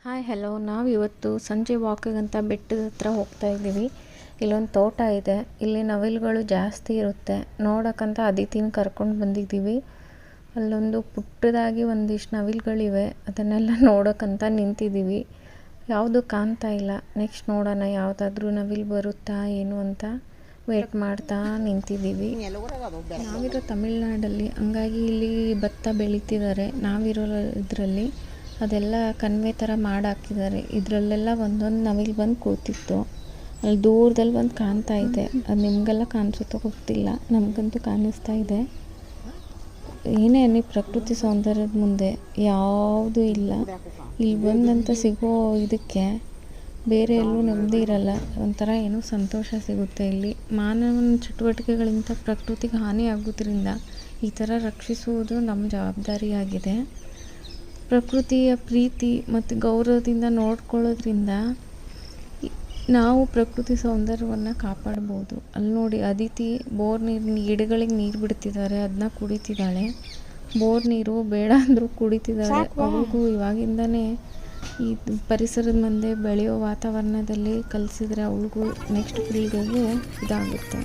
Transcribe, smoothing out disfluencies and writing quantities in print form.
Hi hello, ನಾವಿವತ್ತು ಸಂಜೆ ವಾಕಿಗಂತ ಬೆಟ್ಟದ ಹತ್ರ ಹೋಗ್ತಾ ಇದ್ದೀವಿ. ಇಲ್ಲೊಂದು ತೋಟ ಇದೆ. ಇಲ್ಲಿ ನವಿಲುಗಳು ಜಾಸ್ತಿ ಇರುತ್ತೆ. ನೋಡೋಕ್ಕಂತ ಅದಿತಿನ ಕರ್ಕೊಂಡು ಬಂದಿದ್ದೀವಿ. ಅಲ್ಲೊಂದು ಪುಟ್ಟದಾಗಿ ಒಂದಿಷ್ಟು ನವಿಲುಗಳಿವೆ. ಅದನ್ನೆಲ್ಲ ನೋಡೋಕ್ಕಂತ ನಿಂತಿದ್ದೀವಿ. ಯಾವುದು ಕಾಣ್ತಾ ಇಲ್ಲ. ನೆಕ್ಸ್ಟ್ ನೋಡೋಣ ಯಾವುದಾದ್ರೂ ನವಿಲು ಬರುತ್ತಾ ಏನು ಅಂತ ವೇಟ್ ಮಾಡ್ತಾ ನಿಂತಿದ್ದೀವಿ. ನಾವಿರೋ ತಮಿಳ್ನಾಡಲ್ಲಿ, ಹಂಗಾಗಿ ಇಲ್ಲಿ ಭತ್ತ ಬೆಳೀತಿದ್ದಾರೆ. ನಾವಿರೋ ಇದರಲ್ಲಿ ಅದೆಲ್ಲ ಕನ್ವೆ ಥರ ಮಾಡಿ ಹಾಕಿದ್ದಾರೆ. ಇದರಲ್ಲೆಲ್ಲ ಒಂದೊಂದು ನವಿಲು ಬಂದು ಕೂತಿತ್ತು. ಅಲ್ಲಿ ದೂರದಲ್ಲಿ ಬಂದು ಕಾಣ್ತಾ ಇದೆ. ಅದು ನಿಮಗೆಲ್ಲ ಕಾಣಿಸುತ್ತೋ ಗೊತ್ತಿಲ್ಲ, ನಮಗಂತೂ ಕಾಣಿಸ್ತಾ ಇದೆ. ಏನೇ ಅನ್ನಿ, ಪ್ರಕೃತಿ ಸೌಂದರ್ಯದ ಮುಂದೆ ಯಾವುದೂ ಇಲ್ಲ. ಇಲ್ಲಿ ಬಂದಂತ ಸಿಗೋ ಇದಕ್ಕೆ ಬೇರೆ ಎಲ್ಲೂ ನೆಮ್ಮದಿ ಇರಲ್ಲ. ಒಂಥರ ಏನೋ ಸಂತೋಷ ಸಿಗುತ್ತೆ. ಇಲ್ಲಿ ಮಾನವನ ಚಟುವಟಿಕೆಗಳಿಂದ ಪ್ರಕೃತಿಗೆ ಹಾನಿ ಆಗೋದ್ರಿಂದ ಈ ಥರ ರಕ್ಷಿಸುವುದು ನಮ್ಮ ಜವಾಬ್ದಾರಿಯಾಗಿದೆ. ಪ್ರಕೃತಿಯ ಪ್ರೀತಿ ಮತ್ತು ಗೌರವದಿಂದ ನೋಡ್ಕೊಳ್ಳೋದ್ರಿಂದ ನಾವು ಪ್ರಕೃತಿ ಸೌಂದರ್ಯವನ್ನು ಕಾಪಾಡ್ಬೋದು. ಅಲ್ಲಿ ನೋಡಿ, ಅದಿತಿ ಬೋರ್ ನೀರು ಗಿಡಗಳಿಗೆ ನೀರು ಬಿಡ್ತಿದ್ದಾರೆ, ಅದನ್ನ ಕುಡಿತಿದ್ದಾಳೆ. ಬೋರ್ ನೀರು ಬೇಡ ಅಂದರೂ ಕುಡಿತಿದ್ದಾಳೆ. ಅವಳಿಗೂ ಇವಾಗಿಂದನೇ ಈ ಪರಿಸರದ ಮುಂದೆ ಬೆಳೆಯೋ ವಾತಾವರಣದಲ್ಲಿ ಕಲಿಸಿದ್ರೆ ಅವಳಿಗೂ ನೆಕ್ಸ್ಟ್ ಪೀಳಿಗೆಗೂ ಇದಾಗುತ್ತೆ.